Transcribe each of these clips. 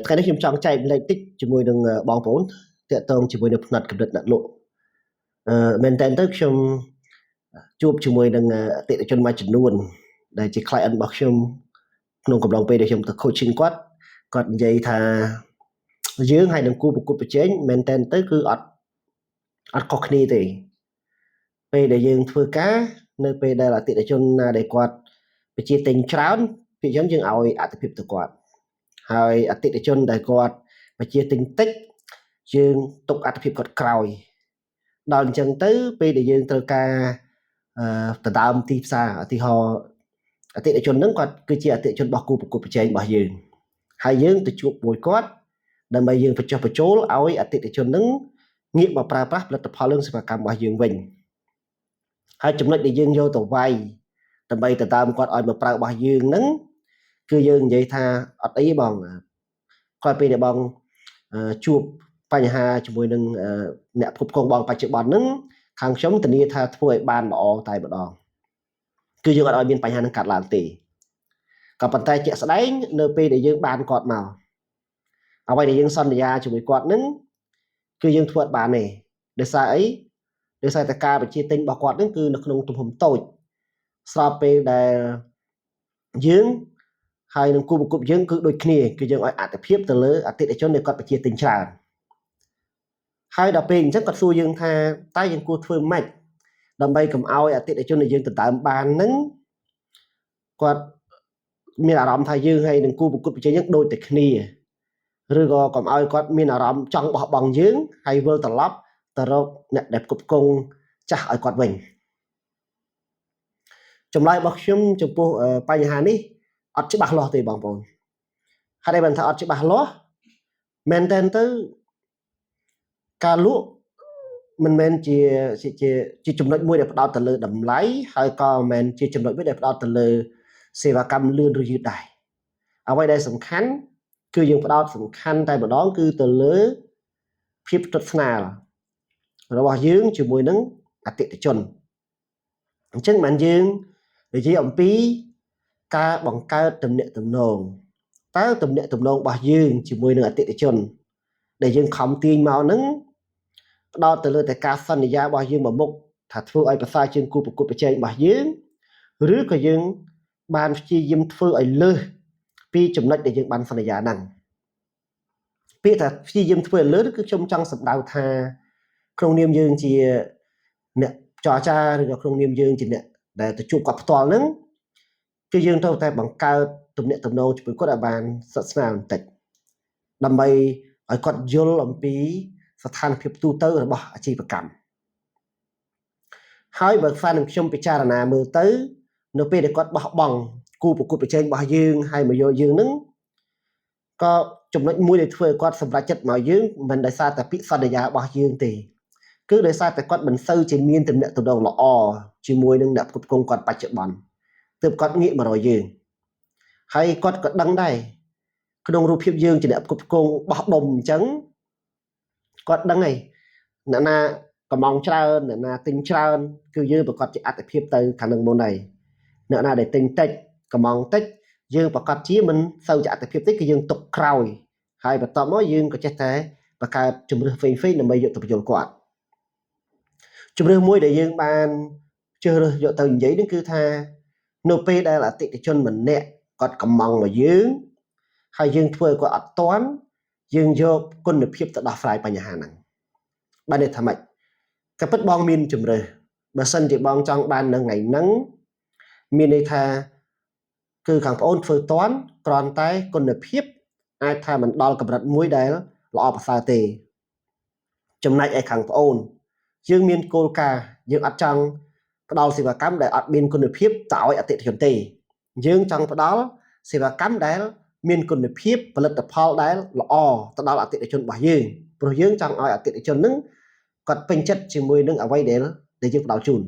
ថ្ងៃនេះខ្ញុំចង់ចែកម្លែកតិចជាមួយនឹងបងប្អូនតាក់ទងជាមួយនឹងផ្នែកកម្រិតអ្នកលក់មែនតើទៅខ្ញុំជួបជាមួយនឹងអតិថិជនមួយចំនួនដែលជា client របស់ខ្ញុំក្នុងកំឡុងពេលដែលខ្ញុំទៅ coaching គាត់និយាយថាយើងហើយនឹងគូប្រកួតប្រជែងមែនតើទៅគឺអត់ខុសគ្នាទេពេលដែលយើងធ្វើការនៅពេលដែលអតិថិជនណាដែលគាត់ប្រជាទិញច្រើនពីយើងឲ្យអតិភិបទៅគាត់ហើយអតិថិជនដែលគាត់ប្រជាទិញតិចយើងទុកអតិភិបគាត់ក្រោយដល់អញ្ចឹងទៅពេលដែលយើងត្រូវការដណ្ដើមទីផ្សារឧទាហរណ៍អតិថិជនហ្នឹងគាត់គឺជាអតិថិជនរបស់គូប្រកួតប្រជែងរបស់យើងហើយយើងទៅជួបមួយគាត់ដើម្បីយើងបញ្ចុះបញ្ចូលឲ្យអតិថិជនហ្នឹងងាកមកប្រើប្រាស់ផលិតផលលើសេវាកម្មរបស់យើងវិញហើយចំណុចដែលយើងយកទៅវាយដើម្បីទៅតាមគាត់ឲ្យមកប្រើរបស់យើងហ្នឹងគឺយើងនិយាយថាអត់អីបងគាត់ពេលដែលបងជួបបញ្ហាជាមួយនឹងអ្នកគ្រប់គ្រងបងបច្ចុប្បន្នហ្នឹងខាងខ្ញុំធានាថាធ្វើឲ្យបានល្អតែម្ដងគឺយើងអត់ឲ្យមានបញ្ហានឹងកាត់ឡើងទេក៏ប៉ុន្តែជាក់ស្ដែងនៅពេលដែលយើងបានគាត់មកអ្វីដែលយើងសន្យាជាមួយគាត់ហ្នឹងគឺយើងធ្វើអត់បានទេដោយសារអីដោយសារតែការបញ្ជាទិញរបស់គាត់ហ្នឹងគឺនៅក្នុងទំហំតូចស្របពេលដែលយើងហើយនឹងគូប្រកួតយើងគឺដូចគ្នាគឺយើងឲ្យអត្ថភាពទៅលើអតិថិជនដែលគាត់បញ្ជាទិញច្រើនហើយដល់ពេលអញ្ចឹងគាត់សួរយើងថាតើយើងគួរធ្វើម៉េចដើម្បីកុំឲ្យអតិថិជនដែលយើងដណ្ដើមបានហ្នឹងគាត់មានអារម្មណ៍ថាយើងហើយនឹងគូប្រកួតប្រជែងយើងដូចតែគ្នាឬក៏កុំឲ្យគាត់មានអារម្មណ៍ចង់បោះបង់យើងហើយវិលត្រឡប់ទៅរកអ្នកដែលគ្រប់គ្រងចាស់ឲ្យគាត់វិញចម្លើយរបស់ខ្ញុំចំពោះបញ្ហានេះអត់ច្បាស់លាស់ទេបងប្អូនហើយបានថាអត់ច្បាស់លាស់មែនតើទៅការលក់មិនមែនជាចំណុចមួយដែលផ្ដោតទៅលើតម្លៃហើយក៏មិនមែនជាចំណុចមួយដែលផ្ដោតទៅលើសេវាកម្មលឿនឬយឺតដែរអ្វីដែលសំខាន់គឺយើងផ្ដោតសំខាន់តែម្ដងគឺទៅលើភាពស្និទ្ធស្នាលរបស់យើងជាមួយនឹងអតិថិជនអញ្ចឹងបានយើងនិយាយអំពីការបង្កើតទំនាក់ទំនងតើទំនាក់ទំនងរបស់យើងជាមួយនឹងអតិថិជនដែលយើងខំទាញមកហ្នឹងផ្ដោតទៅលើតែការសន្យារបស់យើងមកមុខថាធ្វើឲ្យប្រសើរជាងគូប្រកួតប្រជែងរបស់យើងឬក៏យើងបានព្យាយាមធ្វើឲ្យលើសពីចំណុចដែលយើងបានសន្យាហ្នឹងពាក្យថាព្យាយាមធ្វើឲ្យលើសគឺខ្ញុំចង់សម្ដៅថាក្នុងនាមយើងជាអ្នកចរចាឬក៏ក្នុងនាមយើងជាអ្នកដែលទៅជួបគាត់ផ្ទាល់ហ្នឹងគឺយើងត្រូវតែបង្កើតទំនាក់ទំនងជាមួយគាត់ឲ្យបានស្និទ្ធស្នាលបន្តិចដើម្បីឲ្យគាត់យល់អំពីស្ថានភាពទូទៅរបស់អាជីវកម្មហើយបើស្អាតនឹងខ្ញុំពិចារណាមើលទៅនៅពេលដែលគាត់បោះបង់គូប្រកួតប្រជែងរបស់យើងហើយមកយកយើងនឹងក៏ចំណុចមួយដែលធ្វើឲ្យគាត់សម្រេចចិត្តមកយើងមិនដោយសារតែពាក្យសន្យារបស់យើងទេគឺដោយសារតែគាត់មិនសូវជាមានទំនាក់ទំនងល្អជាមួយនឹងអ្នកគ្រប់គ្រងគាត់បច្ចុប្បន្នទើបគាត់ងាកមករកយើងហើយគាត់ក៏ដឹងដែរក្នុងរូបភាពយើងជាអ្នកគ្រប់គ្រងបោះដុំអញ្ចឹងគាត់ដឹងហើយអ្នកណាកំងច្រើនអ្នកណាទិញច្រើនគឺយើងប្រកាសជាអត្ថភាពទៅខាងនឹងមុនហើយអ្នកណាដែលទិញតិចកំងតិចយើងប្រកាសជាមិនសូវជាអត្ថភាពទេគឺយើងទុកក្រោយហើយបន្ទាប់មកយើងក៏ចេះតែបង្កើតជំរឿសផ្សេងៗដើម្បីយកទៅបញ្ចូលគាត់ជំរឿសមួយដែលយើងបានជ្រើសរើសយកទៅនិយាយនេះគឺថានៅពេលដែលអតិថិជនម្នាក់គាត់កំងមកយើងហើយយើងធ្វើឲ្យគាត់អត់ទាន់យើងយកគុណភាពទៅដោះស្រាយបញ្ហាហ្នឹងបានន័យថាម៉េចក៏ពិតបងមានជំរឿសបើសិនជាបងចង់បាននៅថ្ងៃហ្នឹងមានន័យថាគឺខាងប្អូនធ្វើតាន់គ្រាន់តែគុណភាពអាចថាមិនដល់កម្រិតមួយដែលល្អប្រសើរទេចំណែកឯខាងប្អូនយើងមានគោលការណ៍យើងអត់ចង់ផ្ដល់សេវាកម្មដែលអត់មានគុណភាពទៅឲ្យអតិថិជនទេយើងចង់ផ្ដល់សេវាកម្មដែលមានគុណភាពផលិតផលដែលល្អទៅដល់អតិថិជនរបស់យើងព្រោះយើងចង់ឲ្យអតិថិជននឹងគាត់ពេញចិត្តជាមួយនឹងអ្វីដែលយើងផ្ដល់ជូន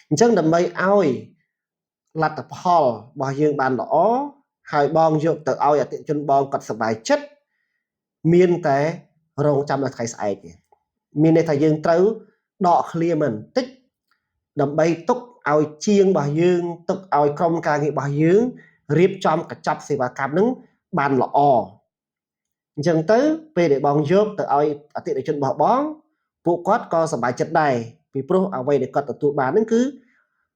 អញ្ចឹងដើម្បីឲ្យលទ្ធផលរបស់យើងបានល្អហើយបងយកទៅឲ្យអតិថិជនបងគាត់សប្បាយចិត្តមានតែរងចាំដល់ថ្ងៃស្អែកមានន័យថាយើងត្រូវដកឃ្លាមិនបន្តិចដើម្បីទុកឲ្យជាងរបស់យើងទុកឲ្យក្រុមការងាររបស់យើងរៀបចំកញ្ចប់សេវាកម្មនឹងបានល្អ អញ្ចឹងទៅពេលដែលបងយកទៅឲ្យអតិថិជនរបស់បងពួកគាត់ក៏សប្បាយចិត្តដែរពីព្រោះអ្វីដែលគាត់ទទួលបានហ្នឹងគឺ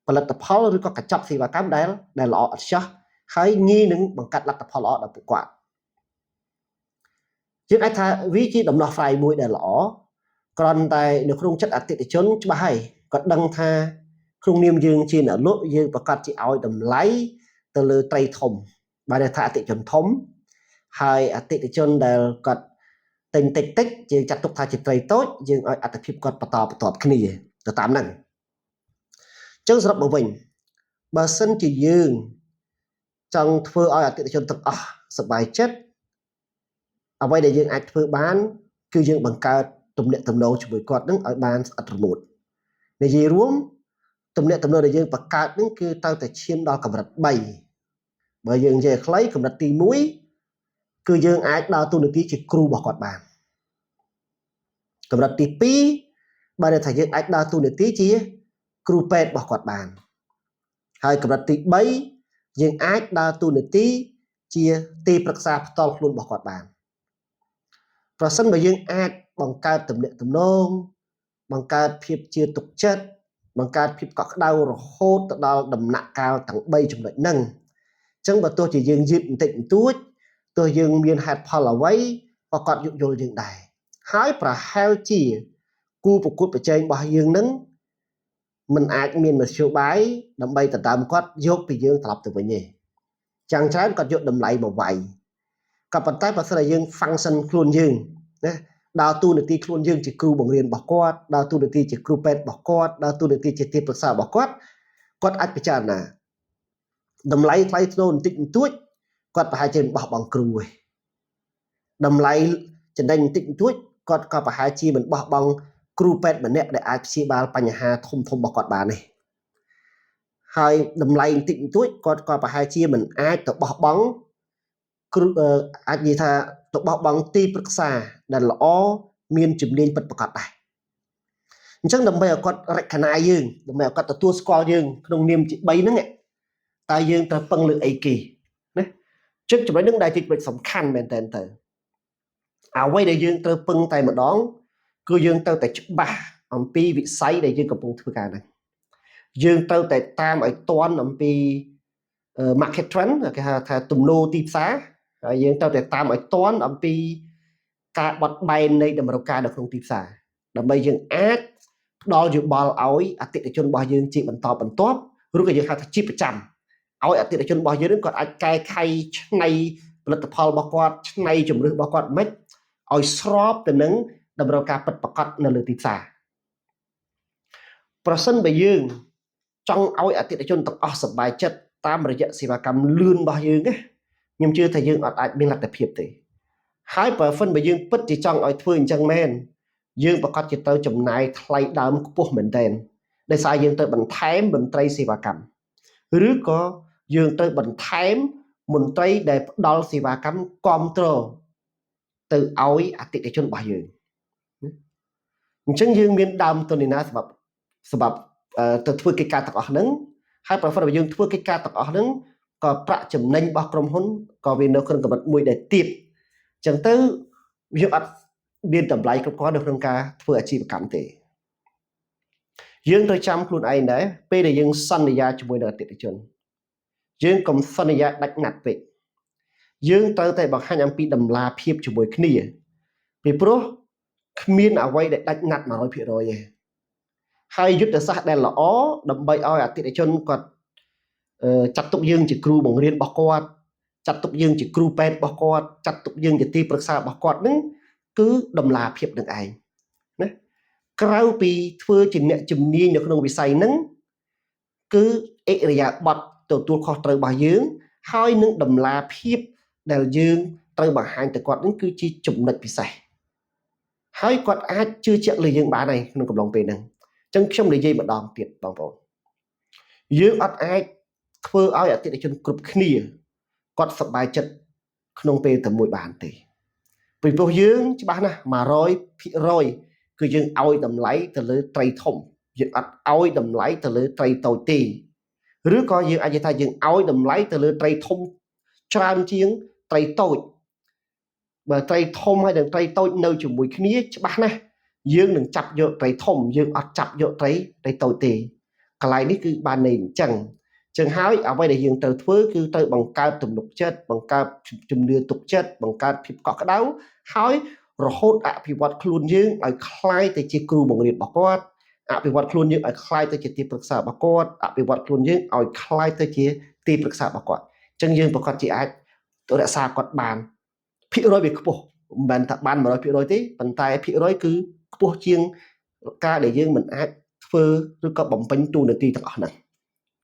ផលិតផលឬក៏កញ្ចប់សេវាកម្មដែលល្អឥតខ្ចោះហើយងាយនឹងបង្កើតលទ្ធផលល្អដល់ពួកគាត់យើងអាចថាវាជាដំណោះស្រាយមួយដែលល្អគ្រាន់តែនៅក្នុងចិត្តអតិថិជនច្បាស់ហើយគាត់ដឹងថាក្នុងនាមយើងជាអ្នកលក់យើងប្រកាសជាឲ្យតម្លៃទៅលើត្រីធំបានថាអតិថិជនធំហើយអតិថិជនដែលគាត់ទិញតិចយើងចាត់ទុកថាជាត្រីតូចយើងឲ្យអត្ថភាពគាត់បន្តបន្ទាប់គ្នាទៅតាមហ្នឹងអញ្ចឹងសរុបមកវិញបើសិនជាយើងចង់ធ្វើឲ្យអតិថិជនទាំងអស់សប្បាយចិត្តអ្វីដែលយើងអាចធ្វើបានគឺយើងបង្កើតទំនាក់ទំនងជាមួយគាត់នឹងឲ្យបានស្អិតរមួតនិយាយរួមទំនាក់ទំនងដែលយើងបង្កើតនឹងគឺត្រូវតែឈានដល់កម្រិត3បើយើងនិយាយខ្លីកម្រិតទី1គឺយើងអាចដើរតួនាទីជាគ្រូរបស់គាត់បានកម្រិតទី2បើថាយើងអាចដើរតួនាទីជាគ្រូពេទ្យរបស់គាត់បានហើយកម្រិតទី3យើងអាចដើរតួនាទីជាទីប្រឹក្សាផ្ទាល់ខ្លួនរបស់គាត់បានប្រសិនបើយើងអាចបង្កើតទំនាក់ទំនងបង្កើតភាពជឿទុកចិត្តបង្កើតភាពកក់ក្ដៅរហូតទៅដល់ដំណាក់កាលទាំង3ចំណុចហ្នឹងអញ្ចឹងបើទោះជាយើងយឺតបន្តិចបន្តួចទោះយើងមានហេតុផលអ្វីក៏គាត់យោគយល់យើងដែរហើយប្រហែលជាគូប្រកួតប្រជែងរបស់យើងនឹងមិនអាចមានមធ្យោបាយដើម្បីដណ្ដើមគាត់យកពីយើងត្រឡប់ទៅវិញទេចាំងច្រើនគាត់យកតម្លៃមកវាយក៏ប៉ុន្តែបើសិនជាយើង function ខ្លួនយើងណាដើរតួនាទីខ្លួនយើងជាគ្រូបង្រៀនរបស់គាត់ដើរតួនាទីជាគ្រូពេទ្យរបស់គាត់ដើរតួនាទីជាទីប្រឹក្សារបស់គាត់គាត់អាចពិចារណាតម្លៃថ្លៃថ្នូរបន្តិចបន្តួចគាត់ប្រហែលជាបោះបង់គ្រូឯងតម្លៃចំណេញបន្តិចបន្តួចគាត់ក៏ប្រហែលជាមិនបោះបង់គ្រូពេទ្យម្នាក់ដែលអាចព្យាបាលបញ្ហាធំរបស់គាត់បានទេហើយតម្លៃបន្តិចបន្តួចគាត់ក៏ប្រហែលជាមិនអាចទៅបោះបង់គ្រូអាចនិយាយថាទៅបោះបង់ទីប្រឹក្សាដែលល្អមានជំនាញពិតប្រាកដដែរអញ្ចឹងដើម្បីឲ្យគាត់រកណាយើងដើម្បីឲ្យគាត់ទទួលស្គាល់យើងក្នុងនាមជា3ហ្នឹងតើយើងត្រូវពឹងលើអីគេណាចិត្តចំណុចហ្នឹងដែលជាចំណុចសំខាន់មែនតើទៅអ្វីដែលយើងត្រូវពឹងតែម្ដងគឺយើងត្រូវតែច្បាស់អំពីវិស័យដែលយើងកំពុងធ្វើការហ្នឹងយើងត្រូវតែតាមឲ្យទាន់អំពី market trend គេហៅថាទំនោរទីផ្សារហើយយើងត្រូវតែតាមឲ្យទាន់អំពីការបត់បែននៃតម្រូវការនៅក្នុងទីផ្សារដើម្បីយើងអាចផ្ដល់យោបល់ឲ្យអតិថិជនរបស់យើងជាបន្តបន្ទាប់ឬក៏យើងហៅថាជាប្រចាំឲ្យអតិថិជនរបស់យើងគាត់អាចកែខៃឆ្នៃផលិតផលរបស់គាត់ឆ្នៃជំរឿនរបស់គាត់មិនឲ្យស្របទៅនឹងតម្រូវការពិតប្រាកដនៅលើទីផ្សារប្រសិនបើយើងចង់ឲ្យអតិថិជនទាំងអស់សប្បាយចិត្តតាមរយៈសេវាកម្មលឿនរបស់យើងណាខ្ញុំជឿថាយើងអាចមានលទ្ធភាពទេហើយបើសិនបើយើងពិតជាចង់ឲ្យធ្វើអញ្ចឹងមែនយើងប្រកាសជាត្រូវចំណាយថ្លៃដើមខ្ពស់មែនទែនដោយសារយើងត្រូវបន្ថែមមន្ត្រីសេវាកម្មឬក៏យើងត្រូវបន្ថែមមន្ត្រីដែលផ្ដល់សេវាកម្មគ្រប់គ្រងទៅឲ្យអតិថិជនរបស់យើងអញ្ចឹងយើងមានដើមទុនណាសម្រាប់ទៅធ្វើកិច្ចការទាំងអស់ហ្នឹងហើយប្រសិនបើយើងធ្វើកិច្ចការទាំងអស់ហ្នឹងក៏ប្រាក់ចំណេញរបស់ក្រុមហ៊ុនក៏វានៅក្នុងកម្រិតមួយដែលទាបអញ្ចឹងទៅយើងអត់មានតម្លៃគ្រប់គ្រាន់នៅក្នុងការធ្វើអាជីវកម្មទេយើងត្រូវចាំខ្លួនឯងដែរពេលដែលយើងសន្យាជាមួយនឹងអតិថិជនយើងកុំសន្យាដាច់ណាត់ពេកយើងត្រូវតែបង្ហាញអំពីតម្លាភាពជាមួយគ្នាពីព្រោះគ្មានអ្វីដែលដាច់ណាត់ 100% ទេហើយយុទ្ធសាស្ត្រដែលល្អដើម្បីឲ្យអតិថិជនគាត់ចាត់ទុកយើងជាគ្រូបង្រៀនរបស់គាត់ចាត់ទុកយើងជាគ្រូពេទ្យរបស់គាត់ចាត់ទុកយើងជាទីប្រឹក្សារបស់គាត់ហ្នឹងគឺតម្លាភាពនឹងឯងណាក្រៅពីធ្វើជាអ្នកជំនាញនៅក្នុងវិស័យហ្នឹងគឺអិរិយាបថទទួលខុសត្រូវរបស់យើងហើយនឹងតម្លាភាពដែលយើងត្រូវបង្ហាញទៅគាត់ហ្នឹងគឺជាចំណុចពិសេសហើយគាត់អាចជឿជាក់លើយើងបានហើយក្នុងកំឡុងពេលហ្នឹងអញ្ចឹងខ្ញុំនិយាយម្ដងទៀតបងប្អូនយើងអត់អាចធ្វើឲ្យអតិថិជនគ្រប់គ្នាគាត់សប្បាយចិត្តក្នុងពេលតែមួយបានទេពីព្រោះយើងច្បាស់ណាស់ 100% គឺយើងឲ្យតម្លៃទៅលើត្រីធំយើងអត់ឲ្យតម្លៃទៅលើត្រីតូចទេឬក៏យើងអាចនិយាយថាយើងឲ្យតម្លៃទៅលើត្រីធំច្រើនជាងត្រីតូច បើត្រីធំហើយនឹងត្រីតូចនៅជាមួយគ្នាច្បាស់ណាស់យើងនឹងចាប់យកត្រីធំយើងអត់ចាប់យកត្រីតូចទេកន្លែងនេះគឺបានន័យអញ្ចឹងហើយអ្វីដែលយើងត្រូវធ្វើគឺត្រូវបង្កើតទំនុកចិត្តបង្កើតជំនឿទុកចិត្តបង្កើតភាពកក់ក្ដៅហើយរហូតអភិវឌ្ឍខ្លួនយើងឲ្យคล้ายទៅជាគ្រូបង្រៀនរបស់គាត់អភិវឌ្ឍខ្លួនយើងឲ្យคล้ายទៅជាទីប្រឹក្សារបស់គាត់អភិវឌ្ឍខ្លួនយើងឲ្យคล้ายទៅជាទីប្រឹក្សារបស់គាត់អញ្ចឹងយើងប្រកាសជាអាចរក្សាគាត់បានភាគរយវាខ្ពស់មិនមែនថាបាន 100% ទេប៉ុន្តែភាគរយគឺខ្ពស់ជាងការដែលយើងមិនអាចធ្វើឬក៏បំពេញតួនាទីទាំងអស់ហ្នឹង